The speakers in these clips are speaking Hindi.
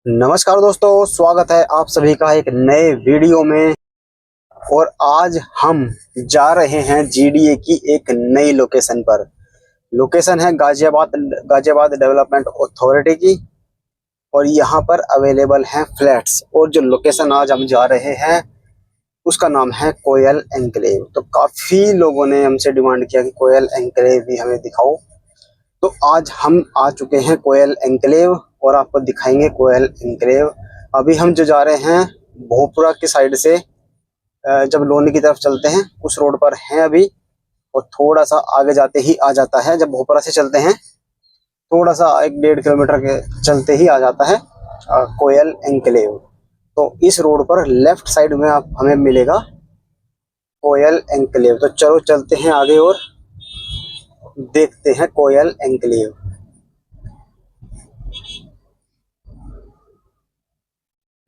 नमस्कार दोस्तों, स्वागत है आप सभी का एक नए वीडियो में। और आज हम जा रहे हैं जीडीए की एक नई लोकेशन पर। लोकेशन है गाजियाबाद डेवलपमेंट अथॉरिटी की। और यहाँ पर अवेलेबल हैं फ्लैट्स। और जो लोकेशन आज हम जा रहे हैं उसका नाम है कोयल एन्क्लेव। तो काफ़ी लोगों ने हमसे डिमांड किया कि कोयल एन्क्लेव भी हमें दिखाओ। तो आज हम आ चुके हैं कोयल एन्क्लेव और आपको दिखाएंगे कोयल एन्क्लेव। अभी हम जो जा रहे हैं भोपुरा की साइड से, जब लोनी की तरफ चलते हैं उस रोड पर हैं अभी। और थोड़ा सा आगे जाते ही आ जाता है, जब भोपुरा से चलते हैं थोड़ा सा 1-1.5 किलोमीटर के चलते ही आ जाता है कोयल एन्क्लेव। तो इस रोड पर लेफ्ट साइड में आप हमें मिलेगा कोयल एन्क्लेव। तो चलो चलते हैं आगे और देखते हैं कोयल एन्क्लेव।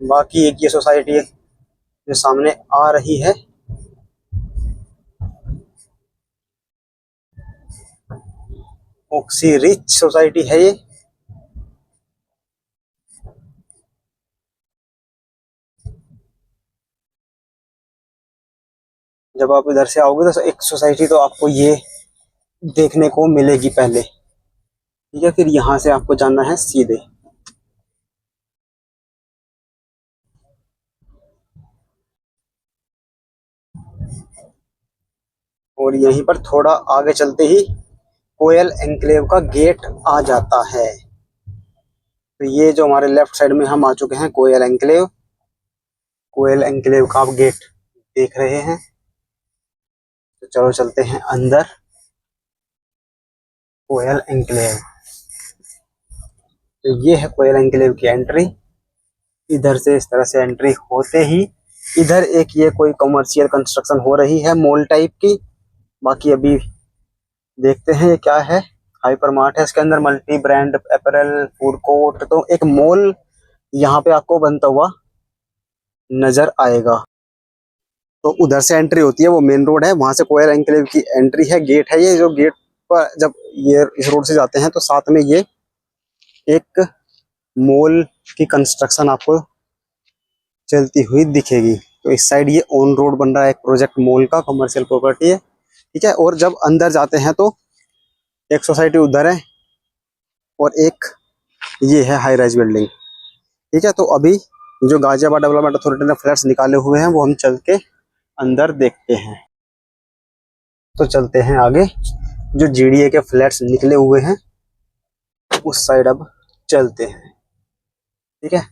बाकी एक ये सोसाइटी है जो सामने आ रही है, ऑक्सी रिच सोसाइटी है ये। जब आप इधर से आओगे तो एक सोसाइटी तो आपको ये देखने को मिलेगी पहले, ठीक है। फिर यहाँ से आपको जाना है सीधे। और यहीं पर थोड़ा आगे चलते ही कोयल एन्क्लेव का गेट आ जाता है। तो ये जो हमारे लेफ्ट साइड में हम आ चुके हैं कोयल एन्क्लेव। कोयल एन्क्लेव का आप गेट देख रहे हैं। तो चलो चलते हैं अंदर कोयल एन्क्लेव। तो ये है कोयल एन्क्लेव की एंट्री। इधर से इस तरह से एंट्री होते ही इधर एक ये कोई कमर्शियल कंस्ट्रक्शन हो रही है मॉल टाइप की। बाकी अभी देखते हैं ये क्या है। हाइपर मार्ट है, इसके अंदर multi brand apparel food court. तो एक मॉल यहाँ पे आपको बनता हुआ नजर आएगा। तो उधर से एंट्री होती है, वो मेन रोड है, वहां से कोयल एन्क्लेव की एंट्री है। गेट है ये, जो गेट पर जब ये इस रोड से जाते हैं तो साथ में ये एक मॉल की कंस्ट्रक्शन आपको चलती हुई दिखेगी। तो इस साइड ये ऑन रोड बन रहा है, एक प्रोजेक्ट मॉल का, कमर्शियल प्रॉपर्टी है, ठीक है। और जब अंदर जाते हैं तो एक सोसाइटी उधर है और एक ये है हाई राइज बिल्डिंग, ठीक है। तो अभी जो गाजियाबाद डेवलपमेंट अथॉरिटी ने फ्लैट्स निकाले हुए हैं वो हम चल के अंदर देखते हैं। तो चलते हैं आगे। जो जीडीए के फ्लैट्स निकले हुए हैं उस साइड अब चलते हैं, ठीक है।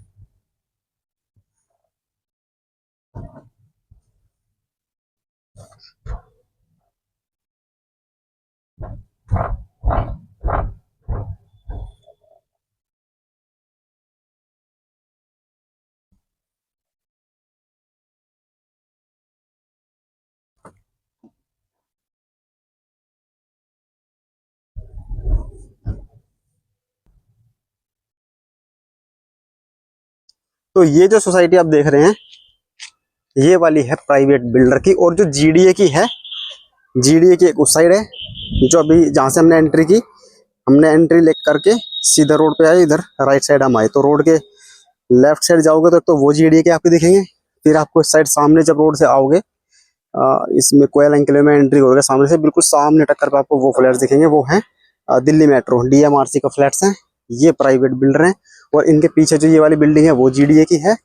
तो ये जो सोसाइटी आप देख रहे हैं ये वाली है प्राइवेट बिल्डर की। और जो जीडीए की है, जीडीए की एक उस साइड है, जो अभी जहाँ से हमने एंट्री की, हमने एंट्री ले करके सीधा रोड पे आए, इधर राइट साइड हम आए। तो रोड के लेफ्ट साइड जाओगे तो वो जीडीए के आपको दिखेंगे। फिर आपको इस साइड सामने जब रोड से आओगे, इसमें कोयल एन्क्लेव में एंट्री होगा, सामने से बिल्कुल सामने टक्कर पे आपको वो फ्लैट्स दिखेंगे। वो हैं दिल्ली मेट्रो डीएमआरसी का फ्लैट्स हैं। ये प्राइवेट बिल्डर हैं। और इनके पीछे जो ये वाली बिल्डिंग है वो जीडीए की है,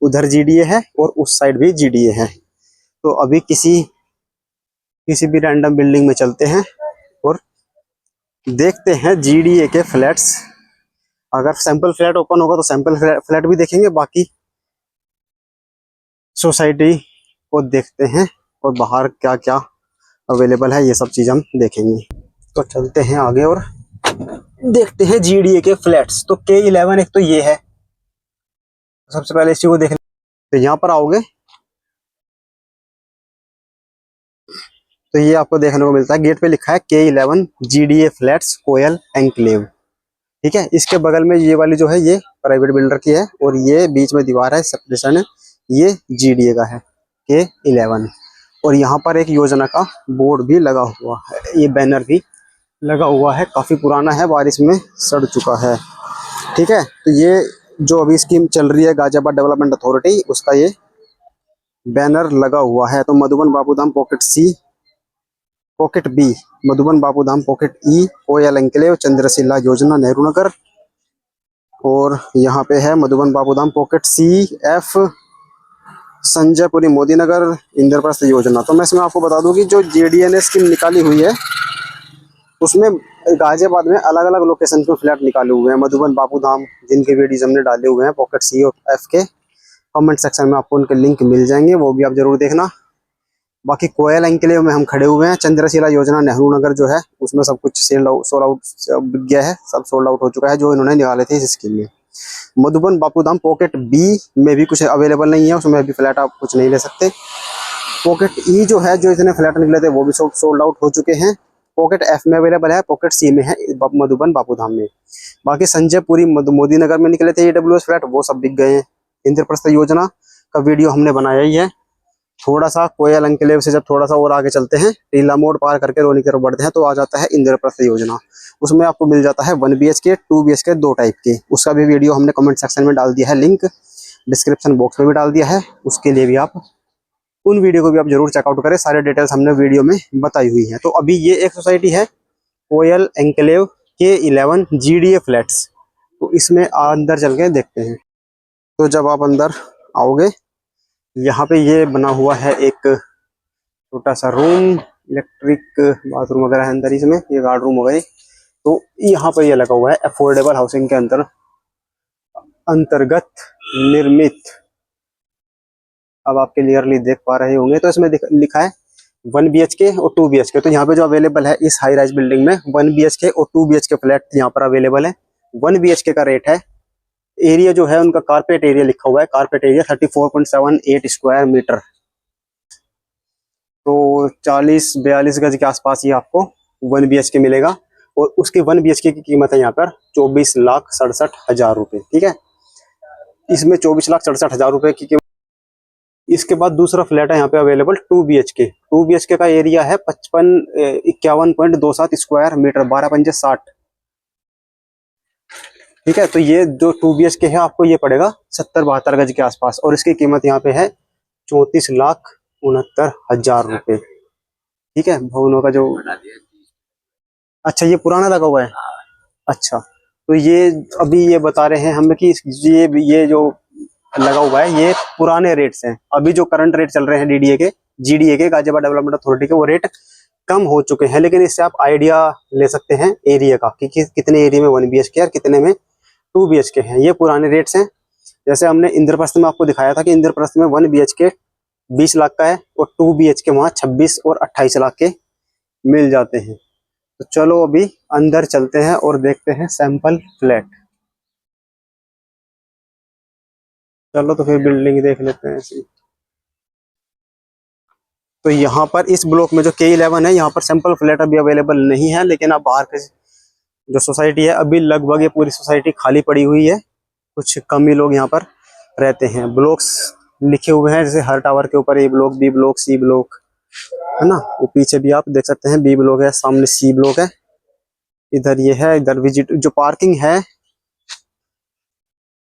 उधर जीडीए है और उस साइड भी जीडीए है। तो अभी किसी भी रैंडम बिल्डिंग में चलते हैं और देखते हैं जीडीए के फ्लैट्स। अगर सैंपल फ्लैट ओपन होगा तो सैंपल फ्लैट भी देखेंगे, बाकी सोसाइटी को देखते हैं और बाहर क्या क्या अवेलेबल है ये सब चीज हम देखेंगे। तो चलते हैं आगे और देखते हैं जीडीए के फ्लैट्स। तो K11 एक तो ये है, सबसे पहले इसी को देख लें। तो यहाँ पर आओगे तो ये आपको देखने को मिलता है, गेट पे लिखा है K11 जीडीए फ्लैट्स कोयल एन्क्लेव, ठीक है। इसके बगल में ये वाली जो है ये प्राइवेट बिल्डर की है और ये बीच में दीवार है सेपरेशन है, ये जीडीए का है K11। और यहाँ पर एक योजना का बोर्ड भी लगा हुआ है, ये बैनर भी लगा हुआ है, काफी पुराना है, बारिश में सड़ चुका है, ठीक है। तो ये जो अभी स्कीम चल रही है गाजियाबाद डेवलपमेंट अथॉरिटी, उसका ये बैनर लगा हुआ है। तो Madhuban Bapudham pocket C, pocket B, Madhuban Bapudham pocket E, Koyal enclave, Chandrashila योजना, नेहरू नगर। और यहाँ पे है Madhuban Bapudham pocket C F, Sanjaypuri Modi Nagar, Indraprastha योजना। तो मैं इसमें आपको बता दूं कि जो जेडीए ने स्कीम निकाली हुई है उसमें गाजियाबाद में अलग अलग लोकेशन पे फ्लैट निकाले हुए हैं। मधुबन बापूधाम जिनके वीडियोज हमने डाले हुए हैं पॉकेट सी और एफ के, कमेंट सेक्शन में आपको उनके लिंक मिल जाएंगे, वो भी आप जरूर देखना। बाकी कोयल एंक्लेव में हम खड़े हुए हैं। चंद्रशिला योजना नेहरू नगर जो है उसमें सब कुछ सेल आउट, सोल्ड आउट बिक गया है, सब सोल्ड आउट हो चुका है जो इन्होंने निकाले थे इस स्कीम में। मधुबन बापूधाम पॉकेट बी में भी कुछ अवेलेबल नहीं है, उसमें भी फ्लैट आप कुछ नहीं ले सकते। पॉकेट ई जो है, जो इतने फ्लैट निकले थे वो भी सोल्ड आउट हो चुके हैं। पॉकेट एफ में अवेलेबल है, पॉकेट सी में है मधुबन बापूधाम में। बाकी संजयपुरी मोदी नगर में निकले थे ईडब्ल्यूएस फ्लैट, वो सब बिक गए हैं। इंद्रप्रस्थ योजना का वीडियो हमने बनाया ही है। थोड़ा सा कोयल एंक्लेव से जब थोड़ा सा और आगे चलते हैं, टीला मोड़ पार करके रोनी की तरफ बढ़ते हैं, तो आ जाता है इंद्रप्रस्थ योजना। उसमें आपको मिल जाता है 1 BHK 2 BHK 2 टाइप के। उसका भी वीडियो हमने कमेंट सेक्शन में डाल दिया है, लिंक डिस्क्रिप्शन बॉक्स में भी डाल दिया है, उसके लिए भी आप उन वीडियो को भी आप जरूर चेकआउट करें। सारे डिटेल्स हमने वीडियो में बताई हुई है। तो अभी ये एक सोसाइटी है कोयल एंक्लेव K11 GDA फ्लैट्स, तो इसमें अंदर चल के देखते हैं। तो जब आप अंदर आओगे, यहाँ पे ये बना हुआ है एक छोटा सा रूम, इलेक्ट्रिक बाथरूम वगैरह है अंदर इसमें, ये गार्ड रूम हो गए। तो यहाँ पर ये लगा हुआ है अफोर्डेबल हाउसिंग के अंतर्गत निर्मित। अब आप क्लियरली देख पा रहे होंगे, तो इसमें लिखा है 1 BHK और 2 BHK। तो यहाँ पे जो अवेलेबल है इस हाई राइज बिल्डिंग में 1 BHK और 2 BHK फ्लैट यहाँ पर अवेलेबल है। 1 BHK का रेट है, एरिया जो है उनका कारपेट एरिया लिखा हुआ है, कारपेट एरिया 34.78 स्क्वायर मीटर। तो 40-42 गज के आसपास ये आपको 1 BHK मिलेगा। और उसके 1 BHK की कीमत है यहाँ पर 24,67,000 रुपये। ठीक है, इसमें 24,67,000 रुपये की कीमत। इसके बाद दूसरा फ्लैट है यहाँ पे अवेलेबल 2 BHK। 2 BHK का एरिया है 51.27 स्क्वायर मीटर, 12×5 = 60। ठीक है, तो ये जो 2 BHK है आपको ये पड़ेगा 70-72 गज के आसपास, और इसकी कीमत यहाँ पे है 34,69,000 रुपये। ठीक है, भवनों का जो, अच्छा ये पुराना लगा हुआ है। अच्छा, तो ये अभी ये बता रहे हैं हमें कि ये जो लगा हुआ है ये पुराने रेट्स हैं। अभी जो करंट रेट चल रहे हैं जीडीए के गाजियाबाद डेवलपमेंट अथॉरिटी के, वो रेट कम हो चुके हैं। लेकिन इससे आप आइडिया ले सकते हैं एरिया का कि कितने एरिया में 1 BHK और कितने में 2 BHK हैं। ये पुराने रेट्स हैं। जैसे हमने इंद्रप्रस्थ में आपको दिखाया था कि इंद्रप्रस्थ में 1 BHK 20 लाख का है और 2 BHK वहाँ 26 और 28 लाख के मिल जाते हैं। तो चलो अभी अंदर चलते हैं और देखते हैं सैंपल फ्लैट। चलो तो फिर बिल्डिंग देख लेते हैं ऐसी। तो यहाँ पर इस ब्लॉक में जो K11 है, यहाँ पर सैंपल फ्लैट अभी अवेलेबल नहीं है। लेकिन अब बाहर के जो सोसाइटी है, अभी लगभग ये पूरी सोसाइटी खाली पड़ी हुई है, कुछ कम ही लोग यहाँ पर रहते हैं। ब्लॉक्स लिखे हुए हैं, जैसे हर टावर के ऊपर A block, B block, C block, है ना। वो पीछे भी आप देख सकते हैं B ब्लॉक है, सामने C ब्लॉक है, इधर ये है। इधर विजिट जो पार्किंग है,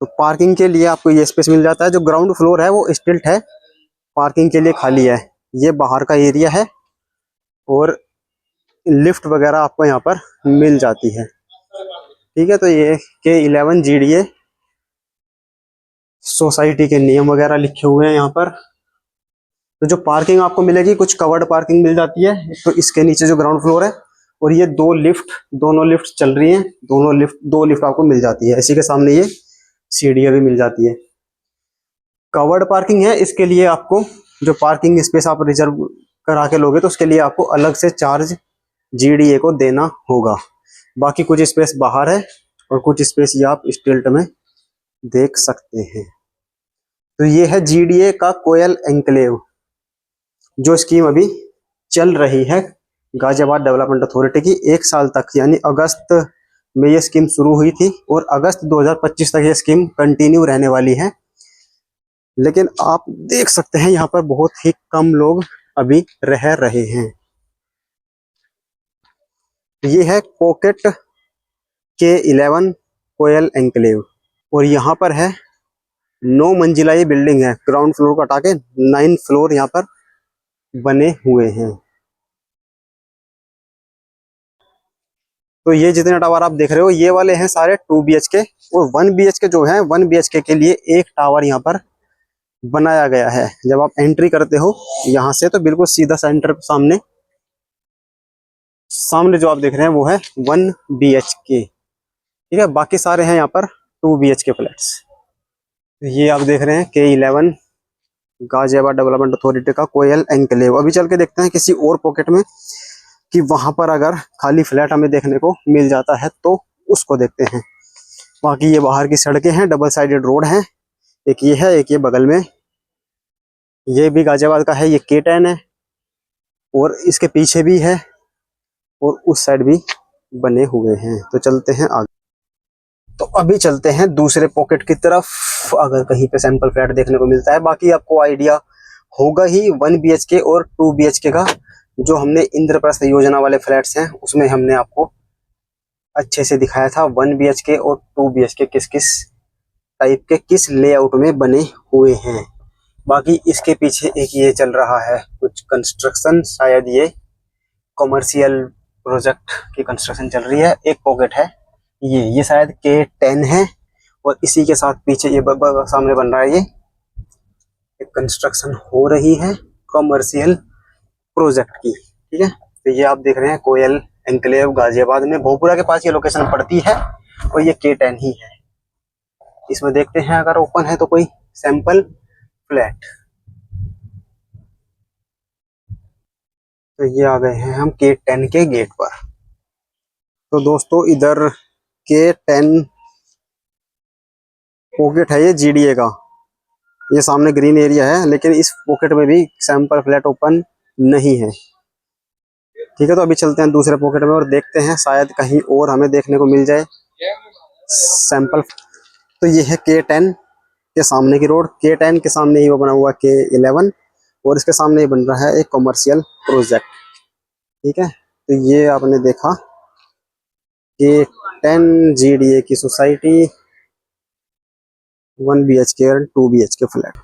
तो पार्किंग के लिए आपको ये स्पेस मिल जाता है। जो ग्राउंड फ्लोर है वो स्टिल्ट है, पार्किंग के लिए खाली है। ये बाहर का एरिया है और लिफ्ट वगैरह आपको यहाँ पर मिल जाती है। ठीक है, तो ये K11 GDA सोसाइटी के नियम वगैरह लिखे हुए हैं यहाँ पर। तो जो पार्किंग आपको मिलेगी, कुछ कवर्ड पार्किंग मिल जाती है। तो इसके नीचे जो ग्राउंड फ्लोर है, और ये दोनों लिफ्ट चल रही हैं, दो लिफ्ट आपको मिल जाती है। इसी के सामने ये सीढ़ियाँ भी मिल जाती है। कवर्ड पार्किंग है, इसके लिए आपको जो पार्किंग स्पेस आप रिजर्व करा के लोगे, तो उसके लिए आपको अलग से चार्ज जीडीए को देना होगा। बाकी कुछ स्पेस बाहर है और कुछ स्पेस ये आप स्टिल्ट में देख सकते हैं। तो ये है जीडीए का कोयल एंक्लेव, जो स्कीम अभी चल रही है गाजियाबाद डेवलपमेंट अथॉरिटी की 1 साल तक, यानी अगस्त में ये स्कीम शुरू हुई थी और अगस्त 2025 तक ये स्कीम कंटिन्यू रहने वाली है। लेकिन आप देख सकते हैं यहाँ पर बहुत ही कम लोग अभी रह रहे हैं। ये है पॉकेट K11 कोयल एंक्लेव। और यहाँ पर है 9 मंजिला ये बिल्डिंग है, ग्राउंड फ्लोर को हटा के 9 फ्लोर यहाँ पर बने हुए हैं। तो ये जितने टावर आप देख रहे हो ये वाले हैं सारे 2 BHK, और 1 BHK जो है 1 BHK के लिए एक टावर यहाँ पर बनाया गया है। जब आप एंट्री करते हो यहाँ से तो बिल्कुल सीधा सेंटर सामने सामने जो आप देख रहे हैं वो है 1 BHK, ठीक है। बाकी सारे हैं यहाँ पर 2 BHK फ्लैट्स। ये आप देख रहे हैं K11 गाजियाबाद डेवलपमेंट अथॉरिटी का कोयल एनक्लेव। अभी चल के देखते हैं किसी और पॉकेट में कि वहां पर अगर खाली फ्लैट हमें देखने को मिल जाता है तो उसको देखते हैं। बाकी ये बाहर की सड़कें हैं, डबल साइडेड रोड है, एक ये है एक ये बगल में, ये भी गाजियाबाद का है, ये K10 है और इसके पीछे भी है और उस साइड भी बने हुए हैं। तो चलते हैं आगे। तो अभी चलते हैं दूसरे पॉकेट की तरफ, अगर कहीं पे सैंपल फ्लैट देखने को मिलता है। बाकी आपको आइडिया होगा ही 1 BHK और 2 BHK का, जो हमने इंद्रप्रस्थ योजना वाले फ्लैट्स हैं उसमें हमने आपको अच्छे से दिखाया था 1 BHK और 2 BHK किस किस टाइप के किस लेआउट में बने हुए हैं। बाकी इसके पीछे एक ये चल रहा है कुछ कंस्ट्रक्शन, शायद ये कॉमर्शियल प्रोजेक्ट की कंस्ट्रक्शन चल रही है। एक पॉकेट है ये शायद K10 है और इसी के साथ पीछे ये सामने बन रहा है, ये एक कंस्ट्रक्शन हो रही है कॉमर्शियल प्रोजेक्ट की, ठीक है। तो ये आप देख रहे हैं कोयल एनक्लेव गाजियाबाद में भोपुरा के पास ये लोकेशन पड़ती है और ये K10 ही है। इसमें देखते हैं अगर ओपन है तो कोई सैंपल फ्लैट। तो ये आ गए हैं हम K10 के गेट पर। तो दोस्तों इधर K10 पॉकेट है ये GDA का, ये सामने ग्रीन एरिया है, लेकिन इस पॉकेट में भी सैंपल फ्लैट ओपन नहीं है, ठीक है। तो अभी चलते हैं दूसरे पॉकेट में और देखते हैं शायद कहीं और हमें देखने को मिल जाए सैंपल। तो ये है K10 के सामने की रोड, K10 के सामने ही वो बना हुआ K11 और इसके सामने ही बन रहा है एक कॉमर्शियल प्रोजेक्ट, ठीक है। तो ये आपने देखा K10 GDA की सोसाइटी 1 BHK और 2 BHK फ्लैट,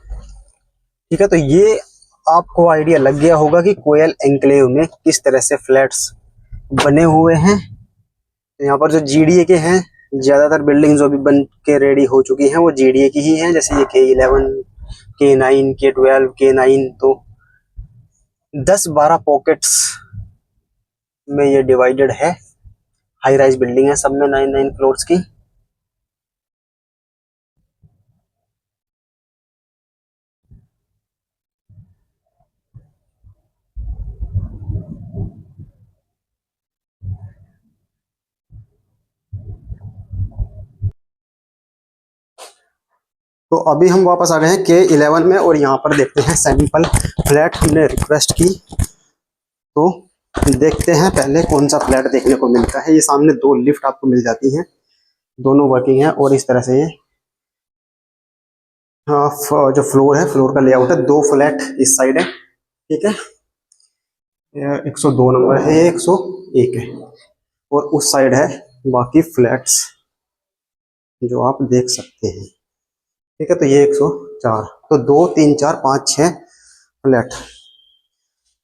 ठीक है। तो ये आपको आइडिया लग गया होगा कि कोयल एनक्लेव में किस तरह से फ्लैट्स बने हुए हैं। यहाँ पर जो GDA के हैं ज्यादातर बिल्डिंग जो भी बन के रेडी हो चुकी हैं वो GDA की ही हैं, जैसे ये K11 K9 K12 K9। तो 10-12 पॉकेट्स में ये डिवाइडेड है, हाई राइज बिल्डिंग है सब में 9 फ्लोर्स की। तो अभी हम वापस आ गए हैं K11 में और यहाँ पर देखते हैं सैंपल फ्लैट हमने रिक्वेस्ट की, तो देखते हैं पहले कौन सा फ्लैट देखने को मिलता है। ये सामने 2 लिफ्ट आपको मिल जाती हैं, दोनों वर्किंग है और इस तरह से ये जो फ्लोर है फ्लोर का लेआउट है। 2 फ्लैट इस साइड है, ठीक है, 102 नंबर है, 101 है और उस साइड है बाकी फ्लैट्स जो आप देख सकते हैं, ठीक है। तो ये 104, तो 2 3 4 5 6 फ्लैट।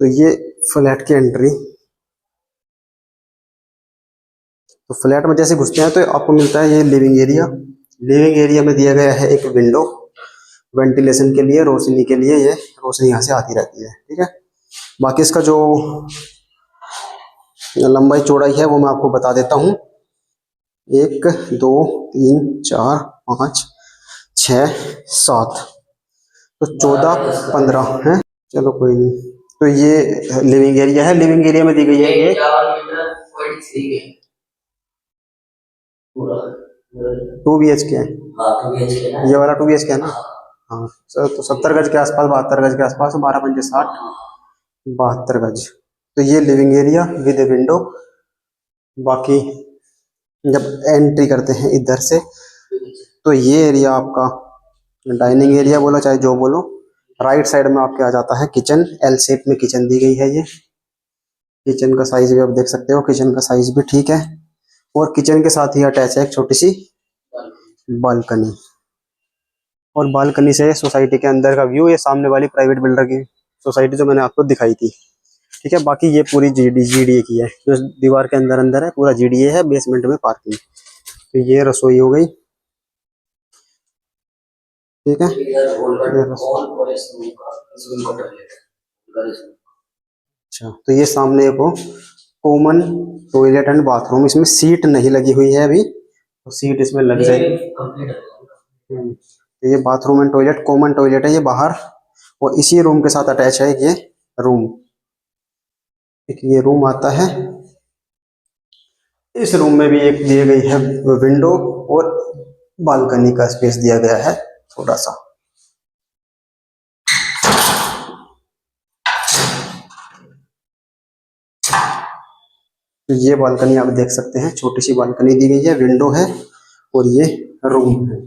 तो ये फ्लैट की एंट्री, तो फ्लैट में जैसे घुसते हैं तो आपको मिलता है ये लिविंग एरिया। लिविंग एरिया में दिया गया है एक विंडो वेंटिलेशन के लिए, रोशनी के लिए, ये रोशनी यहाँ से आती रहती है, ठीक है। बाकी इसका जो लंबाई चौड़ाई है वो मैं आपको बता देता हूँ, 1 2 3 4 5 6 7, तो 14 15 है, चलो कोई नहीं। तो ये लिविंग एरिया है, लिविंग एरिया में दी गई है ये 2 BHK है, ये वाला 2 BHK है ना, हाँ। तो 70 गज के आसपास, 72 गज के आसपास, 12 पंजे 60, 72 गज। तो ये लिविंग एरिया विद विंडो। बाकी जब एंट्री करते हैं इधर से तो ये एरिया आपका डाइनिंग एरिया बोलो चाहे जो बोलो। राइट साइड में आपके आ जाता है किचन, L शेप में किचन दी गई है। ये किचन का साइज भी आप देख सकते हो, किचन का साइज भी ठीक है और किचन के साथ ही अटैच है एक छोटी सी बालकनी, और बालकनी से सोसाइटी के अंदर का व्यू, ये सामने वाली प्राइवेट बिल्डर की सोसाइटी जो मैंने आपको दिखाई थी। ठीक है, बाकी ये पूरी जीडीए की है, जो दीवार के अंदर अंदर है पूरा जीडीए है, बेसमेंट में पार्किंग। तो ये रसोई हो गई। ठीक है, अच्छा, तो ये सामने को कॉमन टॉयलेट एंड बाथरूम, इसमें सीट नहीं लगी हुई है अभी, तो सीट इसमें लग जाएगी। तो ये bathroom and toilet, common toilet है ये बाहर, और इसी रूम के साथ अटैच है ये रूम। एक ये रूम आता है, इस रूम में भी एक दी गई है विंडो, और बालकनी का स्पेस दिया गया है थोड़ा सा। तो ये बालकनी आप देख सकते हैं, छोटी सी बालकनी दी गई है, विंडो है, और ये रूम है,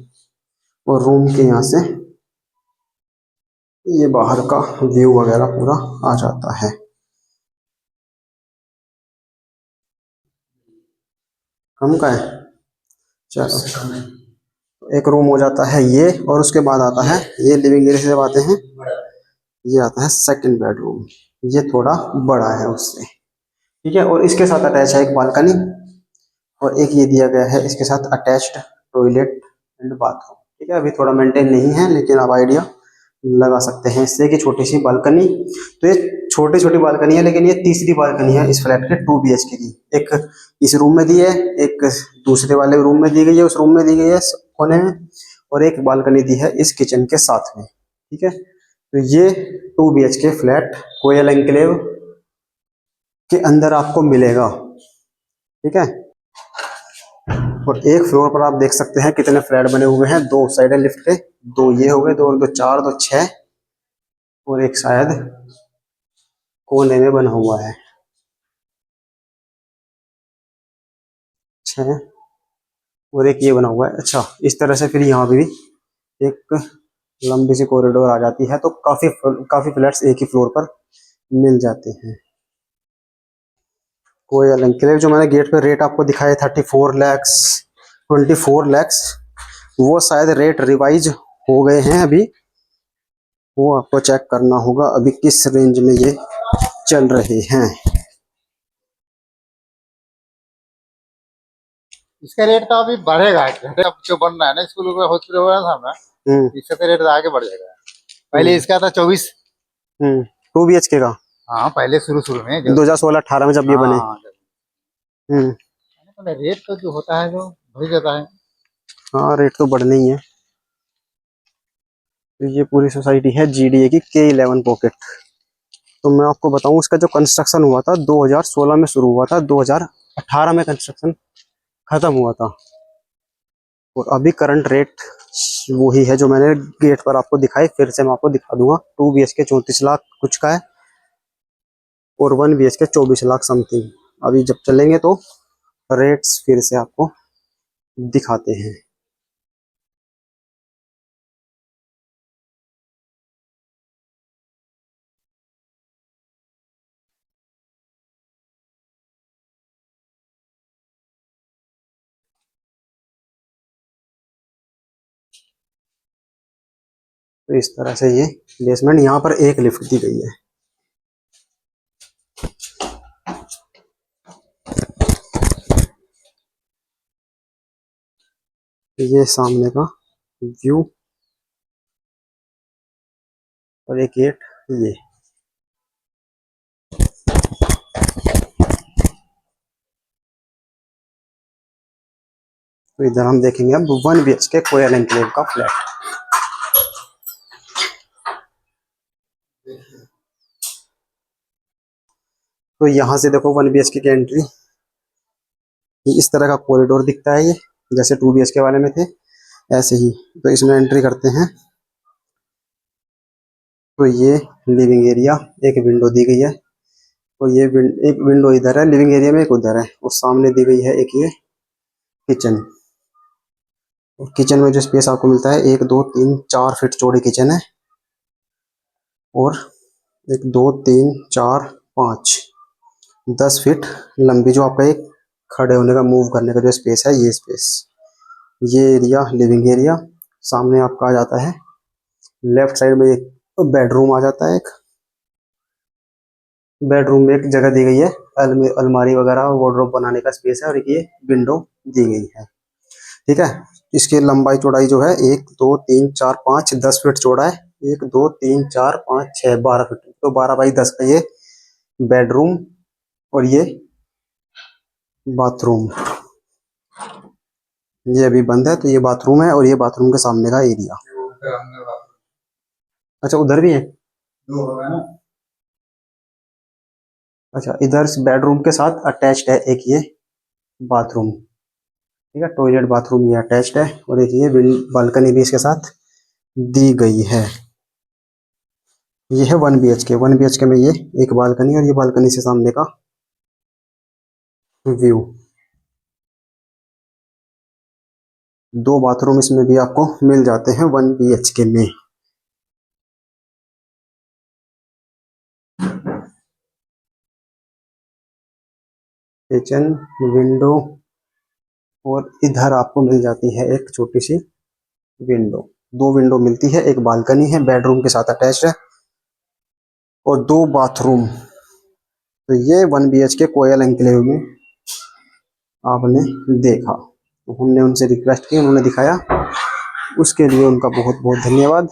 और रूम के यहाँ से ये बाहर का व्यू वगैरह पूरा आ जाता है। कम का है, चलो एक रूम हो जाता है ये, और उसके बाद आता है ये लिविंग एरिया से जब आते हैं, ये आता है सेकंड बेडरूम, ये थोड़ा बड़ा है उससे। ठीक है, और इसके साथ अटैच है एक बालकनी, और एक ये दिया गया है इसके साथ अटैच्ड टॉयलेट एंड बाथरूम। ठीक है, अभी थोड़ा मेंटेन नहीं है, लेकिन आप आइडिया लगा सकते हैं इससे कि छोटी सी बालकनी। तो ये छोटी छोटी बालकनी है, लेकिन ये तीसरी बालकनी है इस फ्लैट के 2 BHK की। एक इस रूम में दी है, एक दूसरे वाले रूम में दी गई है, उस रूम में दी गई है कोने में, और एक बालकनी दी है इस किचन के साथ में। ठीक है, तो ये 2 BHK फ्लैट कोयल एनक्लेव के अंदर आपको मिलेगा। ठीक है, और एक फ्लोर पर आप देख सकते हैं कितने फ्लैट बने हुए हैं, 2 साइड है लिफ्ट के, 2 ये हो गए, 2 और 2 4, 2 6, और एक शायद कोने में बना हुआ है 6, और एक ये बना हुआ है। अच्छा, इस तरह से फिर यहाँ पे भी एक लंबी सी कॉरिडोर आ जाती है, तो काफी काफी फ्लैट्स एक ही फ्लोर पर मिल जाते हैं। कोयल एनक्लेव जो मैंने गेट पे रेट आपको दिखाए 34 लैक्स, 24 लैक्स, वो शायद रेट रिवाइज हो गए हैं अभी, वो आपको चेक करना होगा अभी किस रेंज में ये चल रहे हैं। इसका रेट तो अभी बढ़ेगा, अब जो बन रहा है ना स्कूल में, हॉस्पिटल बना था ना, इसका तो रेट आगे बढ़ जाएगा। पहले इसका था 24। 2 BHK का, हाँ पहले शुरू शुरू में 2016-18 में जब ये बने। हाँ रेट तो जो होता है जो बढ़ जाता है। हाँ, रेट तो बढ़ने ही है। तो ये पूरी सोसाइटी है जीडीए की K11 पॉकेट। तो मैं आपको बताऊं, इसका जो कंस्ट्रक्शन हुआ था 2016 में शुरू हुआ था, 2018 में कंस्ट्रक्शन खत्म हुआ था, और अभी करंट रेट वही है जो मैंने गेट पर आपको दिखाई, फिर से मैं आपको दिखा दूंगा। 2 BHK 34 लाख कुछ का है, और 1 BHK 24 लाख समथिंग। अभी जब चलेंगे तो रेट्स फिर से आपको दिखाते हैं। तो इस तरह से ये बेसमेंट, यहाँ पर एक लिफ्ट दी गई है। ये सामने का व्यू, और एक गेट ये। तो इधर हम देखेंगे अब 1 BHK कोयल एनक्लेव का फ्लैट। तो यहाँ से देखो 1 BHK की एंट्री, इस तरह का कॉरिडोर दिखता है ये, जैसे 2 BHK वाले में थे ऐसे ही। तो इसमें एंट्री करते हैं, तो ये लिविंग एरिया, एक विंडो दी गई है, और ये एक विंडो इधर है लिविंग एरिया में, एक उधर है, और सामने दी गई है एक ये किचन। और किचन में जो स्पेस आपको मिलता है, 1 2 3 4 फीट चौड़ी किचन है, और 1 2 3 4 5 10 फीट लंबी, जो आपका एक खड़े होने का, मूव करने का जो स्पेस है, ये स्पेस। ये एरिया लिविंग एरिया, सामने आपका आ जाता है लेफ्ट साइड में एक बेडरूम आ जाता है। एक बेडरूम में एक जगह दी गई है, अलमारी वगैरह वार्डरोब बनाने का स्पेस है, और एक ये विंडो दी गई है। ठीक है, इसकी लंबाई चौड़ाई जो है 1 2 3 4 5 10 फीट चौड़ा है। 1 2 3 4 5 6 12 फीट, तो 12 बाई 10 का ये बेडरूम, और ये बाथरूम। ये अभी बंद है, तो ये बाथरूम है, और ये बाथरूम के सामने का एरिया। अच्छा, उधर भी है। अच्छा, इधर बेडरूम के साथ अटैच्ड है एक ये बाथरूम। ठीक है, टॉयलेट बाथरूम ये अटैच्ड है, और एक ये बालकनी भी इसके साथ दी गई है। ये है 1 BHK। 1 BHK में ये एक बालकनी, और ये बालकनी से सामने का व्यू। 2 बाथरूम इसमें भी आपको मिल जाते हैं 1 BHK में। किचन, विंडो, और इधर आपको मिल जाती है एक छोटी सी विंडो। 2 विंडो मिलती है, एक बालकनी है बेडरूम के साथ अटैच्ड है, और 2 बाथरूम। तो ये 1 BHK कोयल एन्क्लेव में आपने देखा, तो हमने उनसे रिक्वेस्ट की, उन्होंने दिखाया, उसके लिए उनका बहुत बहुत धन्यवाद।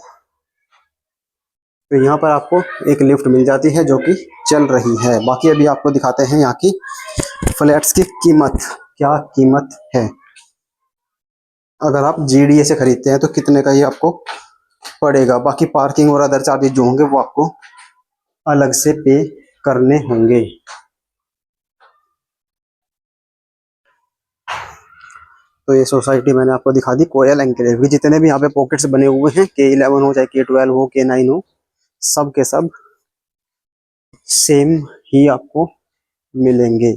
तो यहाँ पर आपको एक लिफ्ट मिल जाती है जो कि चल रही है। बाकी अभी आपको दिखाते हैं यहाँ की फ्लैट्स की कीमत, क्या कीमत है। अगर आप GDA से खरीदते हैं तो कितने का ये आपको पड़ेगा। बाकी पार्किंग और अदर चार्जेज जो होंगे वो आपको अलग से पे करने होंगे। तो ये सोसाइटी मैंने आपको दिखा दी कोयल एन्क्लेव की। जितने भी यहाँ पे पॉकेट्स बने हुए हैं, K11 हो चाहे K12 हो K9 हो, सब के सब सेम ही आपको मिलेंगे।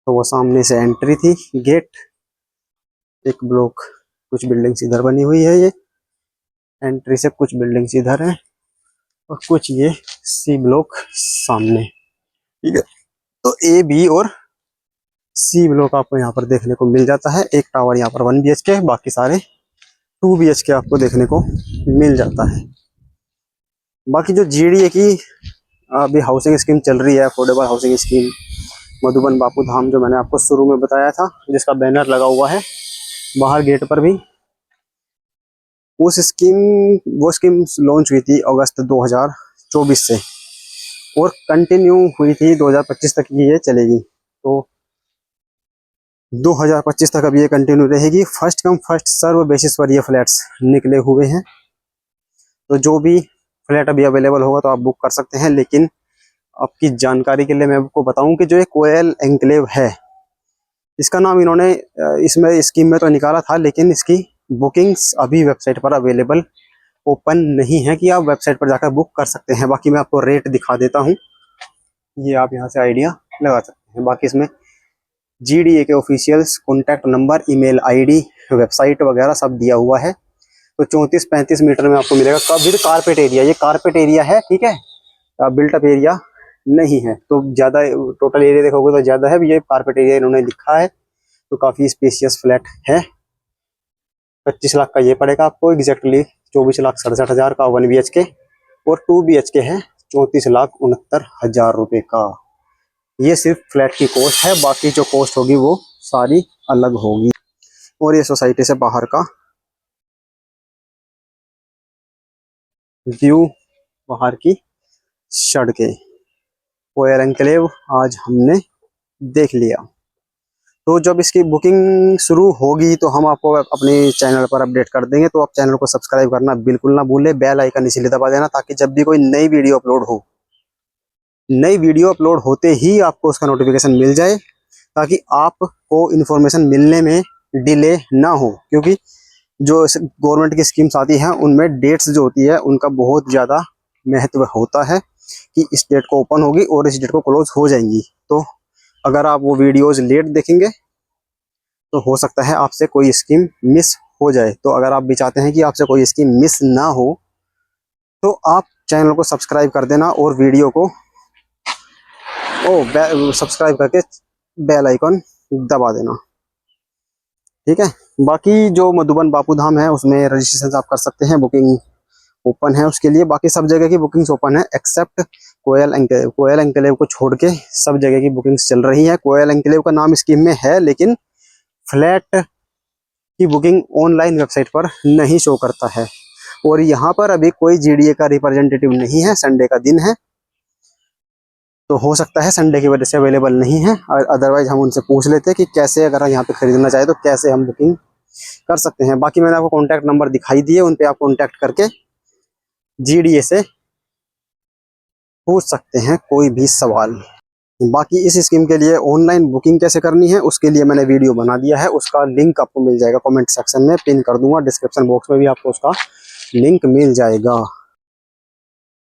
तो वो सामने से एंट्री थी, गेट, एक ब्लॉक, कुछ बिल्डिंग्स इधर बनी हुई है। ये एंट्री से कुछ बिल्डिंग्स इधर है, और कुछ ये C ब्लॉक सामने। ठीक है, तो A B और C ब्लॉक आपको यहाँ पर देखने को मिल जाता है। एक टावर यहाँ पर 1 BHK, बाकी सारे 2 BHK आपको देखने को मिल जाता है। बाकी जो GDA की अभी हाउसिंग स्कीम चल रही है, affordable housing scheme Madhuban Bapu Dham, जो मैंने आपको शुरू में बताया था, जिसका बैनर लगा हुआ है बाहर गेट पर भी, वो स्कीम लॉन्च हुई थी अगस्त 2024 से, और कंटिन्यू हुई थी 2025 तक ये चलेगी। तो 2025 तक अब ये कंटिन्यू रहेगी। First come first serve basis पर ये फ्लैट्स निकले हुए हैं। तो जो भी फ्लैट अभी अवेलेबल होगा तो आप बुक कर सकते हैं। लेकिन आपकी जानकारी के लिए मैं आपको बताऊं कि जो ये कोयल एन्क्लेव है, इसका नाम इन्होंने इसमें स्कीम में तो निकाला था, लेकिन इसकी बुकिंग्स अभी वेबसाइट पर अवेलेबल ओपन नहीं है कि आप वेबसाइट पर जाकर बुक कर सकते हैं। बाकी मैं आपको रेट दिखा देता हूँ, ये आप यहाँ से आइडिया लगा सकते हैं। बाकी इसमें GDA के officials contact number, email ID, website वगैरह सब दिया हुआ है। तो 34-35 मीटर में आपको मिलेगा। विद कारपेट एरिया, ये कारपेट एरिया है। ठीक है, बिल्टअप एरिया नहीं है, तो ज़्यादा टोटल एरिया देखोगे तो ज़्यादा है। ये कारपेट एरिया इन्होंने लिखा है, तो काफ़ी स्पेशियस फ्लैट है। 25 लाख का ये पड़ेगा आपको एग्जैक्टली, 24,67,000 का 1 BHK, और 2 BHK है 34,69,000 रुपये का। ये सिर्फ फ्लैट की कॉस्ट है, बाकी जो कॉस्ट होगी वो सारी अलग होगी। और ये सोसाइटी से बाहर का व्यू, बाहर की सड़कें। कोयल एन्क्लेव आज हमने देख लिया। तो जब इसकी बुकिंग शुरू होगी तो हम आपको अपने चैनल पर अपडेट कर देंगे। तो आप चैनल को सब्सक्राइब करना बिल्कुल ना भूलें, बेल आइकन इसीलिए दबा देना ताकि जब भी कोई नई वीडियो अपलोड हो, नई वीडियो अपलोड होते ही आपको उसका नोटिफिकेशन मिल जाए, ताकि आपको इन्फॉर्मेशन मिलने में डिले ना हो। क्योंकि जो गवर्नमेंट की स्कीम्स आती हैं उनमें डेट्स जो होती है उनका बहुत ज़्यादा महत्व होता है, कि इस डेट को ओपन होगी और इस डेट को क्लोज हो जाएंगी। तो अगर आप वो वीडियोज़ लेट देखेंगे तो हो सकता है आपसे कोई स्कीम मिस हो जाए। तो अगर आप भी चाहते हैं कि आपसे कोई स्कीम मिस ना हो, तो आप चैनल को सब्सक्राइब कर देना, और सब्सक्राइब करके बेल आइकॉन दबा देना, ठीक है। बाकी जो मधुबन बापू धाम है उसमें रजिस्ट्रेशन आप कर सकते हैं, बुकिंग ओपन है उसके लिए। बाकी सब जगह की बुकिंग्स ओपन है एक्सेप्ट कोयल एंक्लेव को छोड़ के सब जगह की बुकिंग्स चल रही है। कोयल एंक्लेव का नाम स्कीम में है लेकिन फ्लैट की बुकिंग ऑनलाइन वेबसाइट पर नहीं शो करता है। और यहाँ पर अभी कोई जीडीए का रिप्रेजेंटेटिव नहीं है, संडे का दिन है तो हो सकता है संडे की वजह से अवेलेबल नहीं है। और अदरवाइज हम उनसे पूछ लेते हैं कि कैसे अगर यहाँ पे खरीदना चाहे तो कैसे हम बुकिंग कर सकते हैं। बाकी मैंने आपको कॉन्टैक्ट नंबर दिखाई दिए, उन पे आप कॉन्टैक्ट करके जीडीए से पूछ सकते हैं कोई भी सवाल। बाकी इस स्कीम के लिए ऑनलाइन बुकिंग कैसे करनी है उसके लिए मैंने वीडियो बना दिया है, उसका लिंक आपको मिल जाएगा कमेंट सेक्शन में, पिन कर दूंगा, डिस्क्रिप्शन बॉक्स में भी आपको उसका लिंक मिल जाएगा।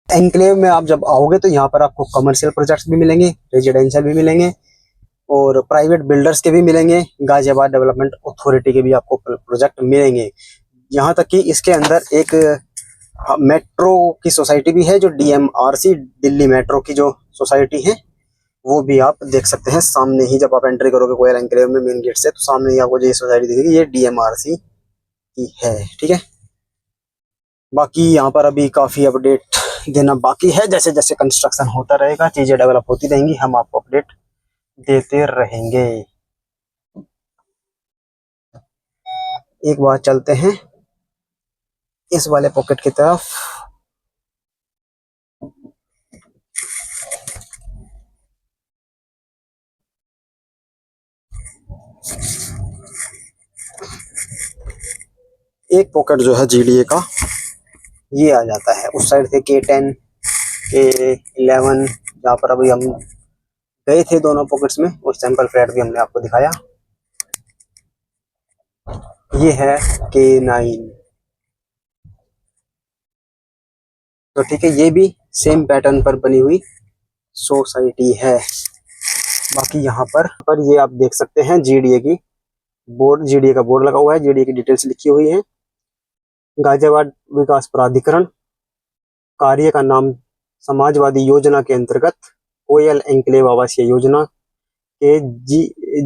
एनक्लेव में आप जब आओगे तो यहाँ पर आपको कमर्शियल प्रोजेक्ट्स भी मिलेंगे, रेजिडेंशियल भी मिलेंगे और प्राइवेट बिल्डर्स के भी मिलेंगे, गाजियाबाद डेवलपमेंट अथॉरिटी के भी आपको प्रोजेक्ट मिलेंगे। यहाँ तक कि इसके अंदर एक मेट्रो की सोसाइटी भी है, जो डीएमआरसी दिल्ली मेट्रो की जो सोसाइटी है वो भी आप देख सकते हैं। सामने ही जब आप एंट्री करोगे कोयल एनक्लेव में मेन गेट से तो सामने ही आपको जो सोसाइटी दिखेगी ये डीएमआरसी की है, ठीक है। बाकी यहाँ पर अभी काफी अपडेट देना बाकी है, जैसे जैसे कंस्ट्रक्शन होता रहेगा चीजें डेवलप होती रहेंगी हम आपको अपडेट देते रहेंगे। एक बार चलते हैं इस वाले पॉकेट की तरफ। एक पॉकेट जो है जीडीए का ये आ जाता है, उस साइड से K10 K11 जहाँ पर अभी हम गए थे दोनों पॉकेट्स में और सैंपल फ्लैट भी हमने आपको दिखाया। ये है K9, तो ठीक है ये भी सेम पैटर्न पर बनी हुई सोसाइटी है। बाकी यहाँ पर ये आप देख सकते हैं जीडीए की बोर्ड, जीडीए का बोर्ड लगा हुआ है, जीडीए की डिटेल्स लिखी हुई है। गाजियाबाद विकास प्राधिकरण, कार्य का नाम समाजवादी योजना के अंतर्गत कोयल एंक्लेव आवासीय योजना के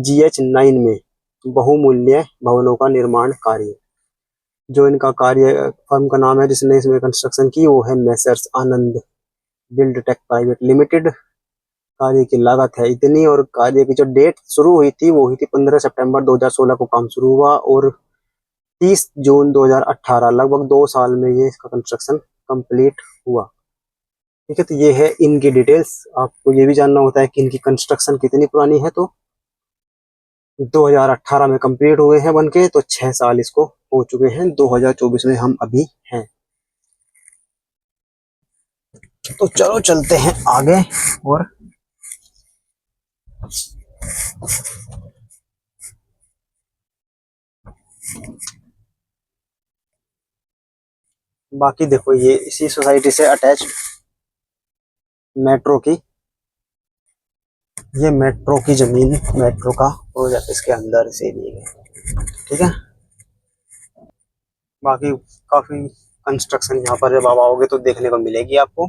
GH9 में बहुमूल्य भवनों का निर्माण कार्य। जो इनका कार्य फर्म का नाम है जिसने इसमें कंस्ट्रक्शन की वो है मेसर्स आनंद बिल्ड टेक प्राइवेट लिमिटेड। कार्य की लागत है इतनी और कार्य की जो डेट शुरू हुई थी वो हुई थी 15 सितंबर 2016 को काम शुरू हुआ और 30 जून 2018, लगभग 2 साल में ये इसका कंस्ट्रक्शन कंप्लीट हुआ, ठीक है। तो ये है इनकी डिटेल्स। आपको ये भी जानना होता है कि इनकी कंस्ट्रक्शन कितनी पुरानी है, तो 2018 में कंप्लीट हुए हैं बनके, तो 6 साल इसको हो चुके हैं, 2024 में हम अभी हैं। तो चलो चलते हैं आगे। और बाकी देखो ये इसी सोसाइटी से अटैच मेट्रो की, ये मेट्रो की जमीन, मेट्रो का प्रोजेक्ट इसके अंदर से लिए गए, ठीक है। बाकी काफी कंस्ट्रक्शन यहाँ पर जब आप आओगे तो देखने को मिलेगी आपको।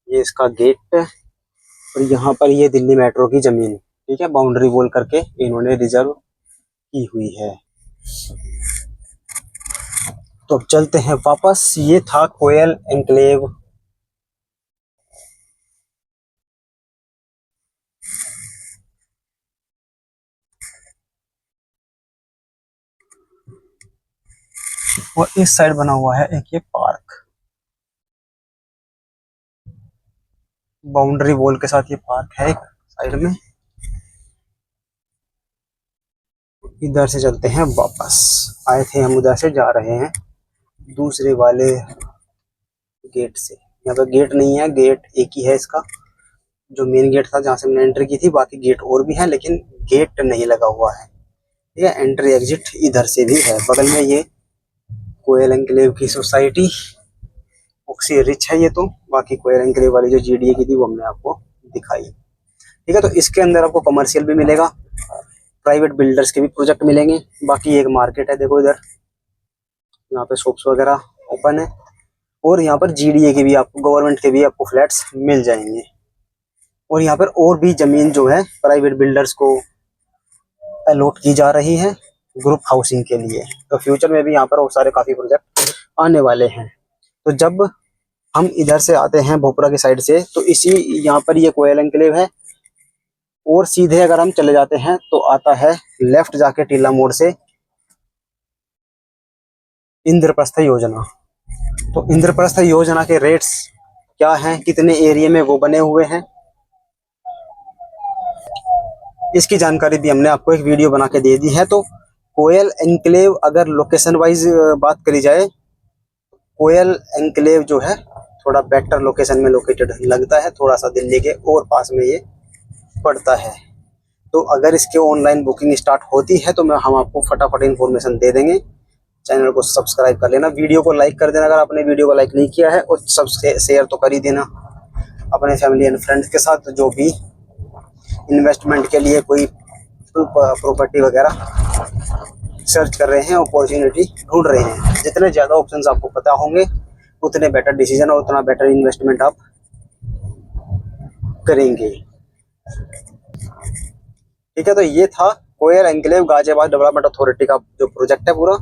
ये इसका गेट और यहाँ पर ये दिल्ली मेट्रो की जमीन, ठीक है, बाउंड्री वॉल करके इन्होंने रिजर्व की हुई है। तो अब चलते हैं वापस। ये था कोयल एनक्लेव। और इस साइड बना हुआ है एक ये पार्क, बाउंड्री वॉल के साथ ये पार्क है एक साइड में। इधर से चलते हैं वापस, आए थे हम उधर से जा रहे हैं दूसरे वाले गेट से। यहाँ पे गेट नहीं है, गेट एक ही है इसका, जो मेन गेट था जहाँ से हमने एंट्री की थी। बाकी गेट और भी है लेकिन गेट नहीं लगा हुआ है, ठीक है। एंट्री एग्जिट इधर से भी है। बगल में ये कोयल एनक्लेव की सोसाइटी ऑक्सी रिच है ये तो। बाकी कोयल एनक्लेव वाली जो जीडीए की थी वो हमने आपको दिखाई, ठीक है। तो इसके अंदर आपको कमर्शियल भी मिलेगा, प्राइवेट बिल्डर्स के भी प्रोजेक्ट मिलेंगे। बाकी एक मार्केट है देखो इधर, यहाँ पे शॉप्स वगैरह ओपन है और यहाँ पर जीडीए के भी आपको, गवर्नमेंट के भी आपको फ्लैट्स मिल जाएंगे। और यहाँ पर और भी जमीन जो है प्राइवेट बिल्डर्स को अलॉट की जा रही है ग्रुप हाउसिंग के लिए। तो फ्यूचर में भी यहाँ पर और सारे काफी प्रोजेक्ट आने वाले हैं। तो जब हम इधर से आते हैं भोपरा की साइड से, तो इसी यहाँ पर ये कोयल एन्क्लेव है, और सीधे अगर हम चले जाते हैं तो आता है लेफ्ट जाके टीला मोड़ से इंद्रप्रस्थ योजना। तो इंद्रप्रस्थ योजना के रेट्स क्या हैं, कितने एरिया में वो बने हुए हैं, इसकी जानकारी भी हमने आपको एक वीडियो बना के दे दी है। तो कोयल एन्क्लेव अगर लोकेशन वाइज बात करी जाए, कोयल एन्क्लेव जो है थोड़ा बेटर लोकेशन में लोकेटेड लगता है, थोड़ा सा दिल्ली के और पास में ये पड़ता है। तो अगर इसके ऑनलाइन बुकिंग स्टार्ट होती है तो हम आपको फटाफट इन्फॉर्मेशन दे देंगे। चैनल को सब्सक्राइब कर लेना, वीडियो को लाइक कर देना अगर आपने वीडियो को लाइक नहीं किया है, और शेयर तो कर ही देना अपने फैमिली एंड फ्रेंड्स के साथ जो भी इन्वेस्टमेंट के लिए कोई प्रॉपर्टी वगैरह सर्च कर रहे हैं, अपॉर्चुनिटी ढूंढ रहे हैं। जितने ज़्यादा ऑप्शंस आपको पता होंगे उतने बेटर डिसीजन और उतना बेटर इन्वेस्टमेंट आप करेंगे। ठीक है, तो ये था कोयल एन्क्लेव गाजियाबाद डेवलपमेंट अथॉरिटी का जो प्रोजेक्ट है पूरा,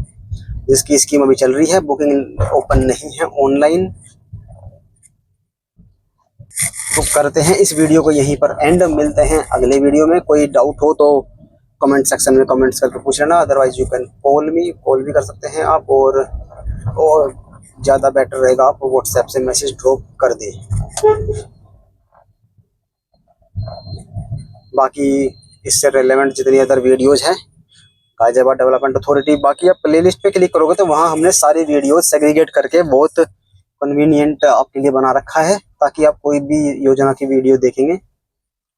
जिसकी स्कीम अभी चल रही है, बुकिंग ओपन नहीं है ऑनलाइन। तो करते हैं इस वीडियो को यहीं पर एंड, मिलते हैं अगले वीडियो में। कोई डाउट हो तो कमेंट सेक्शन में कमेंट्स करके पूछ लेना, अदरवाइज यू कैन कॉल भी कर सकते हैं आप, और ज़्यादा बेटर रहेगा आप व्हाट्सएप से मैसेज ड्रॉप कर दें। बाकी इससे रिलेवेंट जितनी अदर वीडियोज़ हैं गाजियाबाद डेवलपमेंट अथॉरिटी, बाकी आप प्लेलिस्ट पे क्लिक करोगे तो वहाँ हमने सारी वीडियोज सेग्रीगेट करके बहुत कन्वीनियंट आपके लिए बना रखा है, ताकि आप कोई भी योजना की वीडियो देखेंगे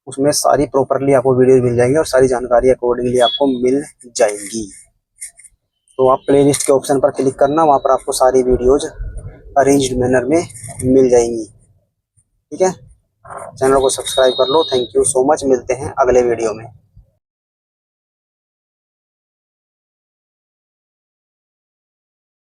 उसमें सारी प्रॉपरली आपको वीडियो मिल जाएंगी और सारी जानकारी अकॉर्डिंगली आपको मिल जाएंगी। तो आप प्लेलिस्ट के ऑप्शन पर क्लिक करना, वहाँ पर आपको सारी वीडियोज अरेंज्ड मैनर में मिल जाएंगी। ठीक है, चैनल को सब्सक्राइब कर लो। थैंक यू सो मच, मिलते हैं अगले वीडियो में।